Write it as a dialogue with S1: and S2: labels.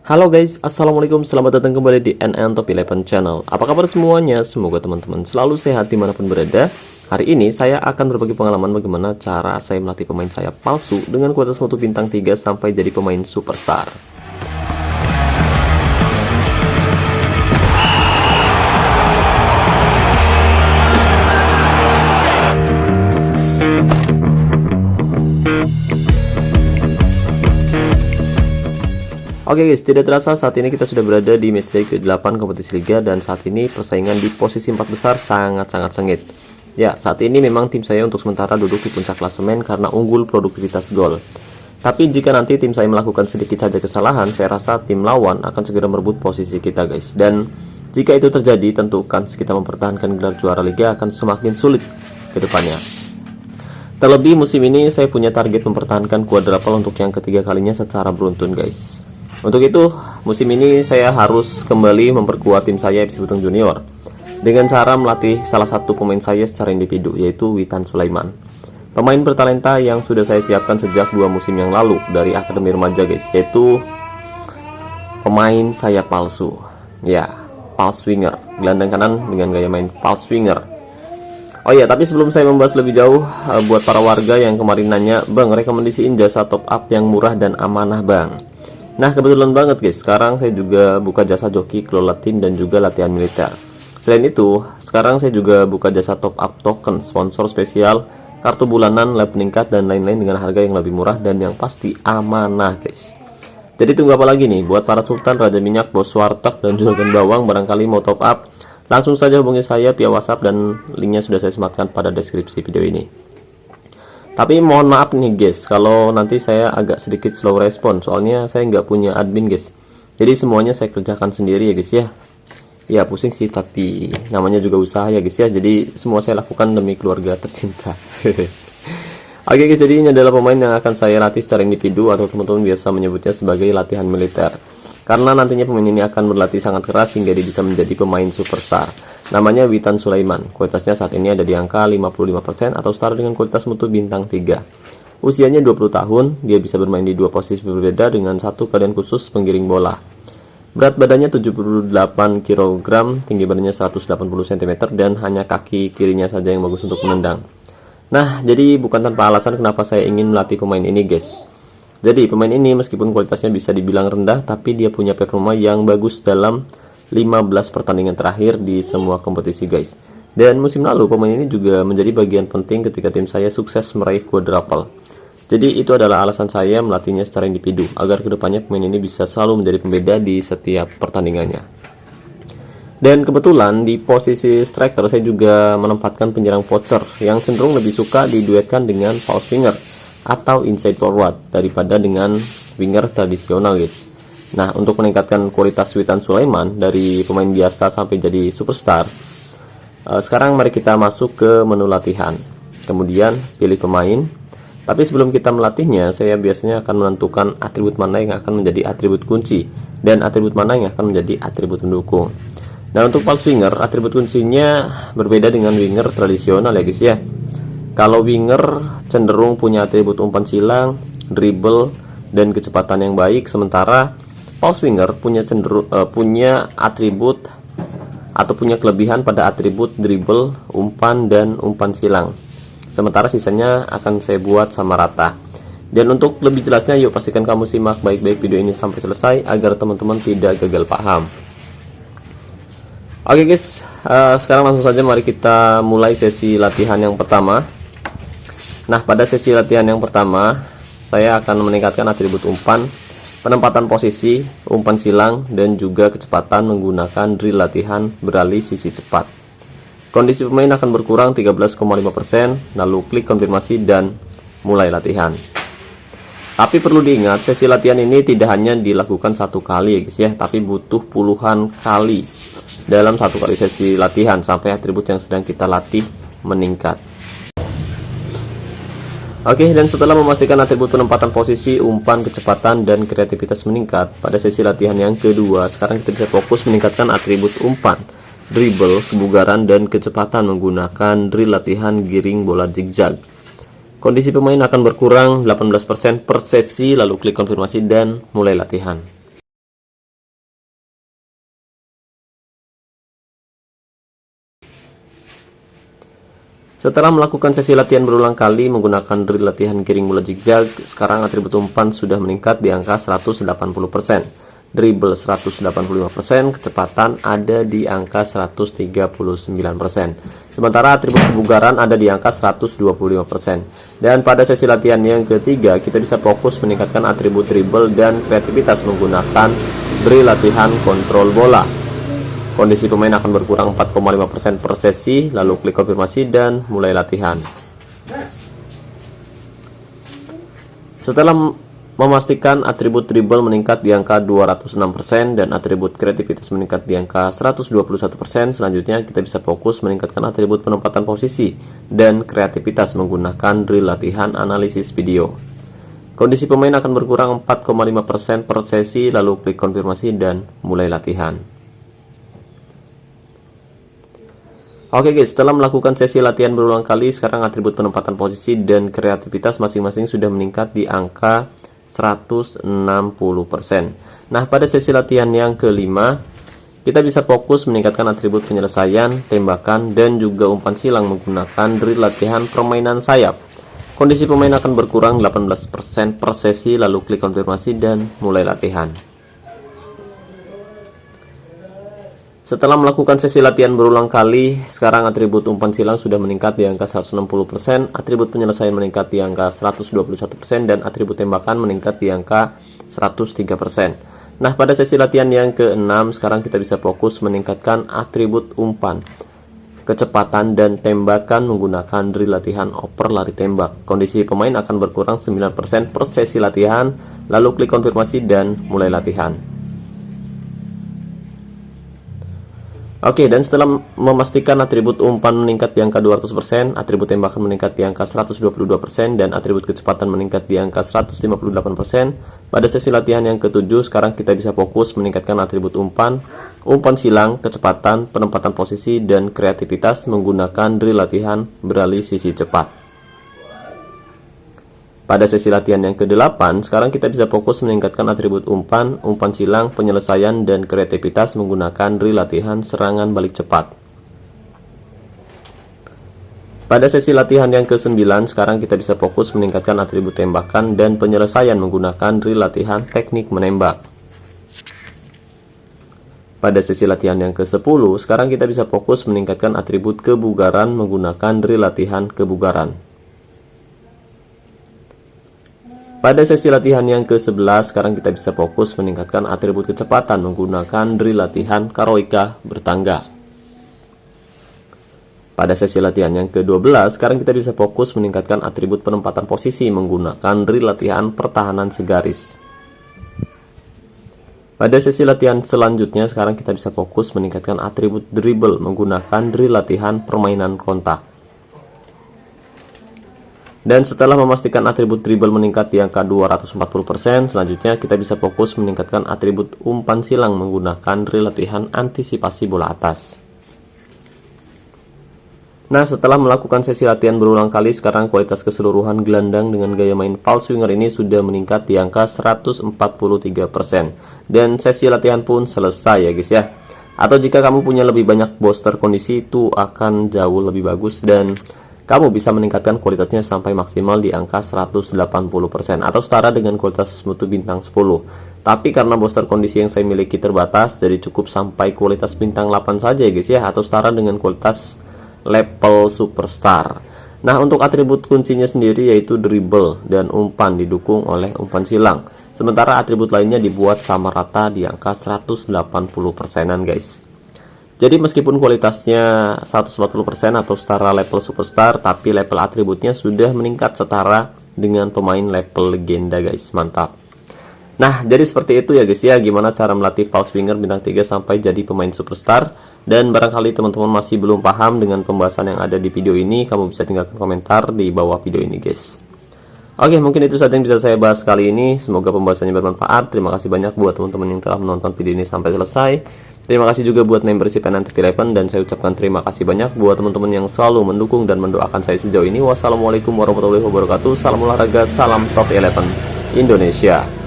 S1: Halo guys, assalamualaikum, selamat datang kembali di NN Top 11 Channel. Apa kabar semuanya? Semoga teman-teman selalu sehat dimanapun berada. Hari ini saya akan berbagi pengalaman bagaimana cara saya melatih pemain saya palsu dengan kualitas mutu bintang 3 sampai jadi pemain superstar. Oke guys, tidak terasa saat ini kita sudah berada di matchday ke-8 kompetisi liga, dan saat ini persaingan di posisi 4 besar sangat-sangat sengit. Ya, saat ini memang tim saya untuk sementara duduk di puncak klasemen karena unggul produktivitas gol. Tapi jika nanti tim saya melakukan sedikit saja kesalahan, saya rasa tim lawan akan segera merebut posisi kita guys. Dan jika itu terjadi, tentu kans kita mempertahankan gelar juara liga akan semakin sulit ke depannya. Terlebih musim ini saya punya target mempertahankan quadruple untuk yang ketiga kalinya secara beruntun guys. Untuk itu, musim ini saya harus kembali memperkuat tim saya FC Butung Junior dengan cara melatih salah satu pemain saya secara individu, yaitu Witan Sulaiman. Pemain bertalenta yang sudah saya siapkan sejak 2 musim yang lalu dari Akademi Remaja guys, yaitu pemain saya palsu. Ya, pulse winger, gelandang kanan dengan gaya main pulse winger. Oh iya, tapi sebelum saya membahas lebih jauh, buat para warga yang kemarin nanya, "Bang, rekomendasiin jasa top up yang murah dan amanah, Bang." Nah, kebetulan banget guys, sekarang saya juga buka jasa joki, kelola tim, dan juga latihan militer. Selain itu, sekarang saya juga buka jasa top up token, sponsor spesial, kartu bulanan, lab peningkat, dan lain-lain dengan harga yang lebih murah dan yang pasti amanah guys. Jadi tunggu apa lagi nih? Buat para sultan, raja minyak, bos warteg, dan juragan bawang barangkali mau top up, langsung saja hubungi saya via WhatsApp dan linknya sudah saya sematkan pada deskripsi video ini. Tapi mohon maaf nih guys, kalau nanti saya agak sedikit slow respon, soalnya saya nggak punya admin guys. Jadi semuanya saya kerjakan sendiri ya guys ya. Ya pusing sih, tapi namanya juga usaha ya guys ya. Jadi semua saya lakukan demi keluarga tercinta. Oke guys, jadi ini adalah pemain yang akan saya latih secara individu, atau teman-teman biasa menyebutnya sebagai latihan militer. Karena nantinya pemain ini akan berlatih sangat keras hingga dia bisa menjadi pemain superstar. Namanya Witan Sulaiman. Kualitasnya saat ini ada di angka 55% atau setara dengan kualitas mutu bintang 3. Usianya 20 tahun, dia bisa bermain di 2 posisi berbeda dengan satu keahlian khusus penggiring bola. Berat badannya 78 kg, tinggi badannya 180 cm, dan hanya kaki kirinya saja yang bagus untuk menendang. Nah, jadi bukan tanpa alasan kenapa saya ingin melatih pemain ini guys. Jadi pemain ini meskipun kualitasnya bisa dibilang rendah, tapi dia punya performa yang bagus dalam 15 pertandingan terakhir di semua kompetisi guys. Dan musim lalu pemain ini juga menjadi bagian penting ketika tim saya sukses meraih quadruple. Jadi itu adalah alasan saya melatihnya secara individu, agar kedepannya pemain ini bisa selalu menjadi pembeda di setiap pertandingannya. Dan kebetulan di posisi striker saya juga menempatkan penyerang poacher yang cenderung lebih suka diduetkan dengan false winger atau inside forward daripada dengan winger tradisional guys. Nah, untuk meningkatkan kualitas Witan Sulaiman dari pemain biasa sampai jadi superstar, sekarang mari kita masuk ke menu latihan. Kemudian pilih pemain. Tapi sebelum kita melatihnya, saya biasanya akan menentukan atribut mana yang akan menjadi atribut kunci dan atribut mana yang akan menjadi atribut pendukung. Nah, untuk false winger, atribut kuncinya berbeda dengan winger tradisional ya guys ya. Kalau winger cenderung punya atribut umpan silang, dribble, dan kecepatan yang baik, sementara false winger punya atribut atau punya kelebihan pada atribut dribble, umpan, dan umpan silang. Sementara sisanya akan saya buat sama rata. Dan untuk lebih jelasnya, yuk pastikan kamu simak baik-baik video ini sampai selesai agar teman-teman tidak gagal paham. Oke guys, sekarang langsung saja mari kita mulai sesi latihan yang pertama. Nah, pada sesi latihan yang pertama, saya akan meningkatkan atribut umpan, penempatan posisi, umpan silang, dan juga kecepatan menggunakan drill latihan beralih sisi cepat. Kondisi pemain akan berkurang 13,5%, lalu klik konfirmasi dan mulai latihan. Tapi perlu diingat, sesi latihan ini tidak hanya dilakukan satu kali ya guys ya, tapi butuh puluhan kali dalam satu kali sesi latihan sampai atribut yang sedang kita latih meningkat. Oke, dan setelah memastikan atribut penempatan posisi, umpan, kecepatan, dan kreativitas meningkat, pada sesi latihan yang kedua, sekarang kita bisa fokus meningkatkan atribut umpan, dribble, kebugaran, dan kecepatan menggunakan drill latihan giring bola zigzag. Kondisi pemain akan berkurang 18% per sesi, lalu klik konfirmasi dan mulai latihan. Setelah melakukan sesi latihan berulang kali menggunakan drill latihan giring bola zigzag, sekarang atribut umpan sudah meningkat di angka 180%, dribble 185%, kecepatan ada di angka 139%. Sementara atribut kebugaran ada di angka 125%. Dan pada sesi latihan yang ketiga, kita bisa fokus meningkatkan atribut dribble dan kreativitas menggunakan drill latihan kontrol bola. Kondisi pemain akan berkurang 4,5% per sesi, lalu klik konfirmasi dan mulai latihan. Setelah memastikan atribut dribble meningkat di angka 206% dan atribut kreativitas meningkat di angka 121%, selanjutnya kita bisa fokus meningkatkan atribut penempatan posisi dan kreativitas menggunakan drill latihan analisis video. Kondisi pemain akan berkurang 4,5% per sesi, lalu klik konfirmasi dan mulai latihan. Oke guys, setelah melakukan sesi latihan berulang kali, sekarang atribut penempatan posisi dan kreativitas masing-masing sudah meningkat di angka 160%. Nah, pada sesi latihan yang kelima, kita bisa fokus meningkatkan atribut penyelesaian, tembakan, dan juga umpan silang menggunakan drill latihan permainan sayap. Kondisi pemain akan berkurang 18% per sesi, lalu klik konfirmasi dan mulai latihan. Setelah melakukan sesi latihan berulang kali, sekarang atribut umpan silang sudah meningkat di angka 160%, atribut penyelesaian meningkat di angka 121%, dan atribut tembakan meningkat di angka 103%. Nah, pada sesi latihan yang ke-6, sekarang kita bisa fokus meningkatkan atribut umpan, kecepatan, dan tembakan menggunakan drill latihan oper lari tembak. Kondisi pemain akan berkurang 9% per sesi latihan, lalu klik konfirmasi dan mulai latihan. Oke, dan setelah memastikan atribut umpan meningkat di angka 200%, atribut tembakan meningkat di angka 122%, dan atribut kecepatan meningkat di angka 158%, pada sesi latihan yang ke-7, sekarang kita bisa fokus meningkatkan atribut umpan, umpan silang, kecepatan, penempatan posisi, dan kreativitas menggunakan drill latihan beralih sisi cepat. Pada sesi latihan yang ke-8, sekarang kita bisa fokus meningkatkan atribut umpan, umpan silang, penyelesaian, dan kreativitas menggunakan drill latihan serangan balik cepat. Pada sesi latihan yang ke-9, sekarang kita bisa fokus meningkatkan atribut tembakan dan penyelesaian menggunakan drill latihan teknik menembak. Pada sesi latihan yang ke-10, sekarang kita bisa fokus meningkatkan atribut kebugaran menggunakan drill latihan kebugaran. Pada sesi latihan yang ke-11, sekarang kita bisa fokus meningkatkan atribut kecepatan menggunakan drill latihan karoika bertangga. Pada sesi latihan yang ke-12, sekarang kita bisa fokus meningkatkan atribut penempatan posisi menggunakan drill latihan pertahanan segaris. Pada sesi latihan selanjutnya, sekarang kita bisa fokus meningkatkan atribut dribble menggunakan drill latihan permainan kontak. Dan setelah memastikan atribut dribble meningkat di angka 240%, selanjutnya kita bisa fokus meningkatkan atribut umpan silang menggunakan drill latihan antisipasi bola atas. Nah, setelah melakukan sesi latihan berulang kali, sekarang kualitas keseluruhan gelandang dengan gaya main false winger ini sudah meningkat di angka 143%. Dan sesi latihan pun selesai ya guys ya. Atau jika kamu punya lebih banyak booster kondisi, itu akan jauh lebih bagus dan kamu bisa meningkatkan kualitasnya sampai maksimal di angka 180% atau setara dengan kualitas mutu bintang 10. Tapi karena booster kondisi yang saya miliki terbatas, jadi cukup sampai kualitas bintang 8 saja ya guys ya, atau setara dengan kualitas level superstar. Nah, untuk atribut kuncinya sendiri yaitu dribble dan umpan didukung oleh umpan silang. Sementara atribut lainnya dibuat sama rata di angka 180%-an guys. Jadi meskipun kualitasnya 140% atau setara level superstar, tapi level atributnya sudah meningkat setara dengan pemain level legenda guys. Mantap. Nah, jadi seperti itu ya guys ya, gimana cara melatih false winger bintang 3 sampai jadi pemain superstar. Dan barangkali teman-teman masih belum paham dengan pembahasan yang ada di video ini, kamu bisa tinggalkan komentar di bawah video ini guys. Oke, mungkin itu saja yang bisa saya bahas kali ini. Semoga pembahasannya bermanfaat. Terima kasih banyak buat teman-teman yang telah menonton video ini sampai selesai. Terima kasih juga buat membership TV Eleven, dan saya ucapkan terima kasih banyak buat teman-teman yang selalu mendukung dan mendoakan saya sejauh ini. Wassalamualaikum warahmatullahi wabarakatuh. Salam olahraga, salam Top Eleven Indonesia.